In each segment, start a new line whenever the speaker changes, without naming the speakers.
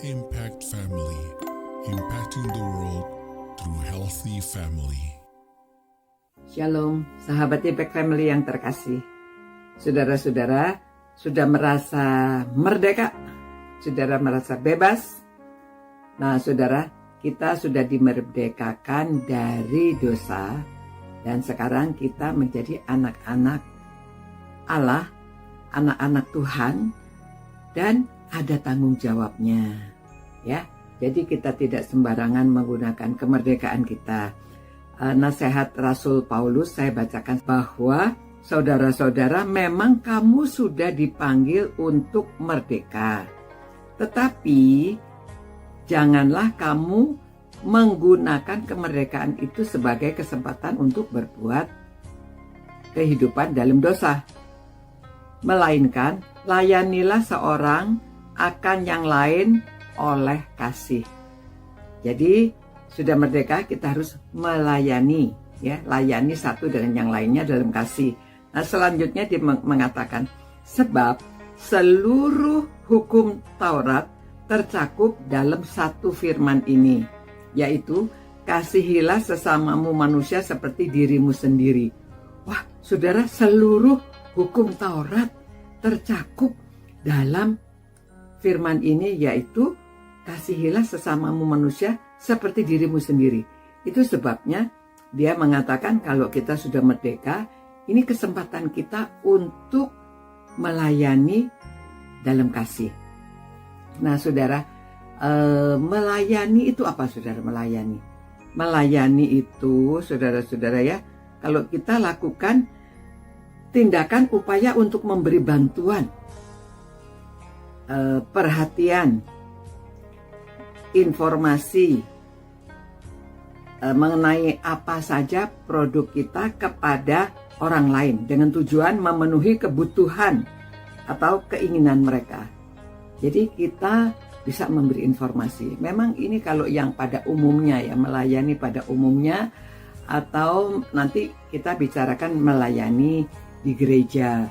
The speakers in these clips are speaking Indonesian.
Impact Family, impacting the world through healthy family.
Shalom, sahabat Impact Family yang terkasih. Saudara-saudara sudah merasa merdeka, saudara merasa bebas. Nah, saudara, kita sudah dimerdekakan dari dosa dan sekarang kita menjadi anak-anak Allah, anak-anak Tuhan, dan ada tanggung jawabnya. Ya, jadi kita tidak sembarangan menggunakan kemerdekaan kita. Nasihat Rasul Paulus saya bacakan bahwa saudara-saudara, memang kamu sudah dipanggil untuk merdeka. Tetapi janganlah kamu menggunakan kemerdekaan itu sebagai kesempatan untuk berbuat kehidupan dalam dosa. Melainkan layanilah seorang akan yang lain oleh kasih. Jadi sudah merdeka, kita harus melayani, ya, layani satu dengan yang lainnya dalam kasih. Nah, selanjutnya dia mengatakan, sebab seluruh hukum Taurat tercakup dalam satu firman ini, yaitu kasihilah sesamamu manusia seperti dirimu sendiri. Wah, saudara, seluruh hukum Taurat tercakup dalam firman ini, yaitu kasihilah sesamamu manusia seperti dirimu sendiri. Itu sebabnya dia mengatakan kalau kita sudah merdeka, ini kesempatan kita untuk melayani dalam kasih. Nah, saudara, melayani itu apa, saudara? Melayani itu, saudara-saudara, ya, kalau kita lakukan tindakan upaya untuk memberi bantuan, perhatian, informasi mengenai apa saja produk kita kepada orang lain dengan tujuan memenuhi kebutuhan atau keinginan mereka. Jadi kita bisa memberi informasi. Memang ini kalau yang pada umumnya, ya, melayani pada umumnya, atau nanti kita bicarakan melayani di gereja.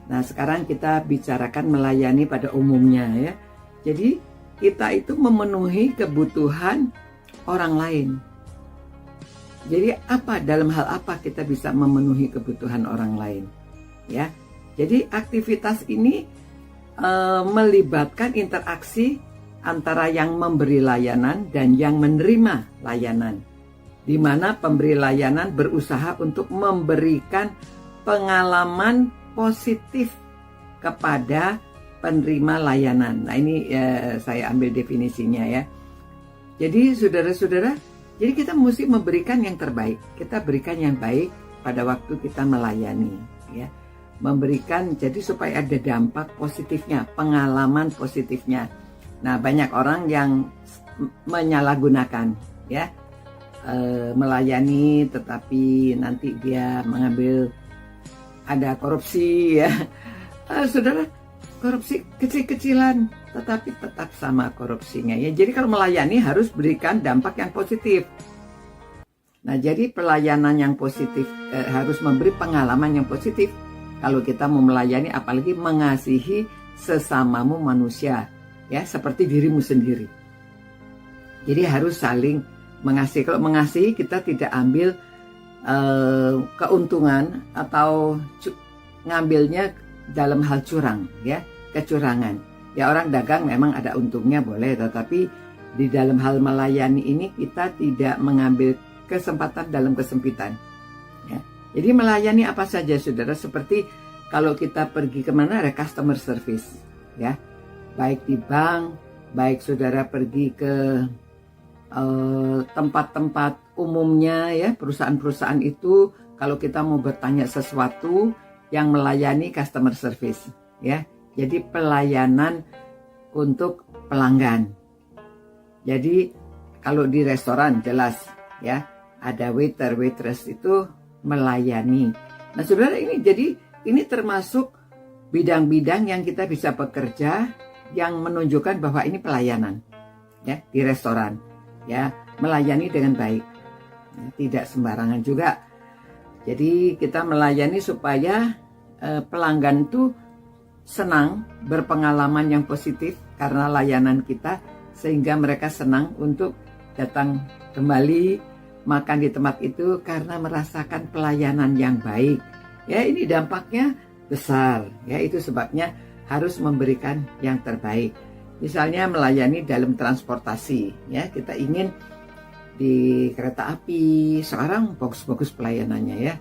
Nah, sekarang kita bicarakan melayani pada umumnya, ya. Jadi kita itu memenuhi kebutuhan orang lain. Jadi dalam hal apa kita bisa memenuhi kebutuhan orang lain, ya? Jadi aktivitas ini melibatkan interaksi antara yang memberi layanan dan yang menerima layanan, di mana pemberi layanan berusaha untuk memberikan pengalaman positif kepada penerima layanan. Nah, ini saya ambil definisinya, ya. Jadi saudara-saudara, jadi kita mesti memberikan yang terbaik. Kita berikan yang baik pada waktu kita melayani, ya. Memberikan jadi supaya ada dampak positifnya, pengalaman positifnya. Nah, banyak orang yang menyalahgunakan, ya, melayani tetapi nanti dia mengambil, ada korupsi, ya. Saudara, korupsi kecil-kecilan, tetapi tetap sama korupsinya, ya. Jadi kalau melayani harus berikan dampak yang positif. Nah, jadi pelayanan yang positif harus memberi pengalaman yang positif. Kalau kita mau melayani, apalagi mengasihi sesamamu manusia, ya, seperti dirimu sendiri. Jadi harus saling mengasihi. Kalau mengasihi, kita tidak ambil keuntungan atau ngambilnya dalam hal curang, ya, kecurangan. Ya, orang dagang memang ada untungnya, boleh, tetapi di dalam hal melayani ini kita tidak mengambil kesempatan dalam kesempitan, ya. Jadi melayani apa saja, saudara, seperti kalau kita pergi kemana ada customer service, ya, baik di bank, baik saudara pergi ke tempat-tempat umumnya, ya, perusahaan-perusahaan itu, kalau kita mau bertanya sesuatu, yang melayani customer service, ya. Jadi pelayanan untuk pelanggan. Jadi kalau di restoran jelas, ya, ada waiter, waitress, itu melayani. Nah, saudara, ini termasuk bidang-bidang yang kita bisa bekerja yang menunjukkan bahwa ini pelayanan, ya, di restoran, ya, melayani dengan baik, ya, tidak sembarangan juga. Jadi kita melayani supaya pelanggan itu senang, berpengalaman yang positif karena layanan kita, sehingga mereka senang untuk datang kembali makan di tempat itu karena merasakan pelayanan yang baik. Ya, ini dampaknya besar. Ya, itu sebabnya harus memberikan yang terbaik. Misalnya melayani dalam transportasi. Ya, kita ingin di kereta api sekarang bagus-bagus pelayanannya ya.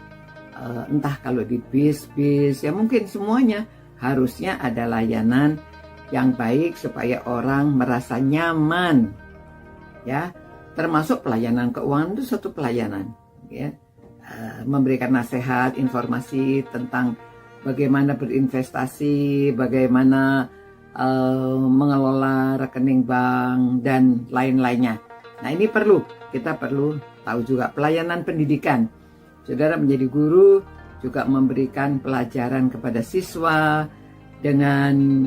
Entah kalau di bis ya, mungkin semuanya harusnya ada layanan yang baik supaya orang merasa nyaman. Ya, termasuk pelayanan keuangan itu satu pelayanan. Ya, memberikan nasihat, informasi tentang bagaimana berinvestasi, bagaimana mengelola rekening bank dan lain-lainnya. Nah, ini kita perlu tahu juga pelayanan pendidikan. Saudara menjadi guru juga memberikan pelajaran kepada siswa dengan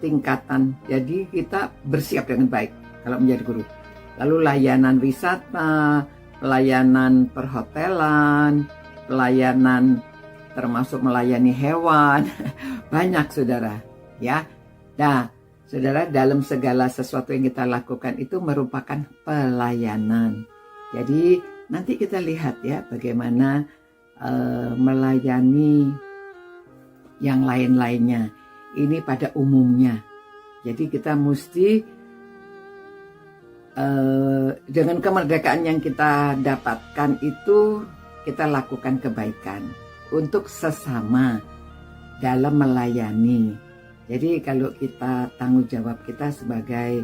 tingkatan. Jadi kita bersiap dengan baik kalau menjadi guru. Lalu layanan wisata, pelayanan perhotelan, pelayanan termasuk melayani hewan, banyak saudara. Ya, nah saudara, dalam segala sesuatu yang kita lakukan itu merupakan pelayanan. Jadi nanti kita lihat ya bagaimana melayani yang lain-lainnya. Ini pada umumnya. Jadi kita mesti dengan kemerdekaan yang kita dapatkan itu kita lakukan kebaikan untuk sesama dalam melayani. Jadi kalau kita tanggung jawab kita sebagai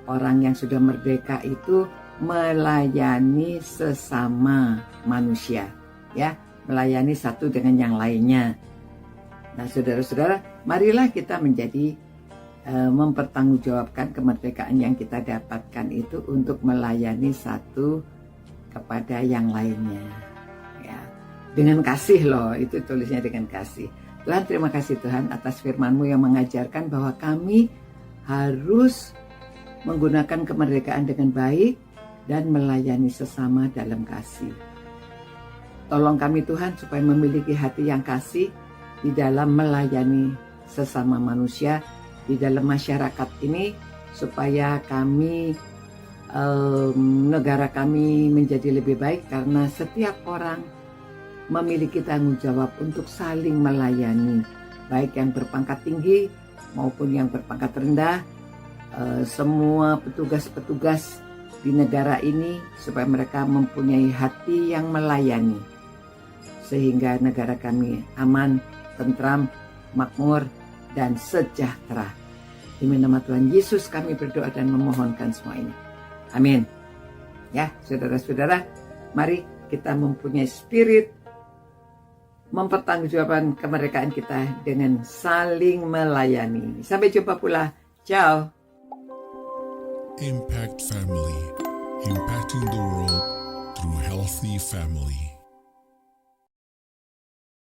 orang yang sudah merdeka itu melayani sesama manusia, ya, melayani satu dengan yang lainnya. Nah, saudara-saudara, marilah kita menjadi mempertanggungjawabkan kemerdekaan yang kita dapatkan itu untuk melayani satu kepada yang lainnya. Ya, dengan kasih loh, itu tulisnya dengan kasih. Tuhan, terima kasih Tuhan atas firman-Mu yang mengajarkan bahwa kami harus menggunakan kemerdekaan dengan baik dan melayani sesama dalam kasih. Tolong kami Tuhan supaya memiliki hati yang kasih di dalam melayani sesama manusia di dalam masyarakat ini, supaya kami negara kami menjadi lebih baik karena setiap orang memiliki tanggung jawab untuk saling melayani, baik yang berpangkat tinggi maupun yang berpangkat rendah, semua petugas-petugas di negara ini supaya mereka mempunyai hati yang melayani, sehingga negara kami aman, tentram, makmur, dan sejahtera. Demi nama Tuhan Yesus kami berdoa dan memohonkan semua ini. Amin. Ya, saudara-saudara, mari kita mempunyai spirit mempertanggungjawabkan kemerdekaan kita dengan saling melayani. Sampai jumpa pula. Ciao.
Impact Family, impacting the world through healthy family.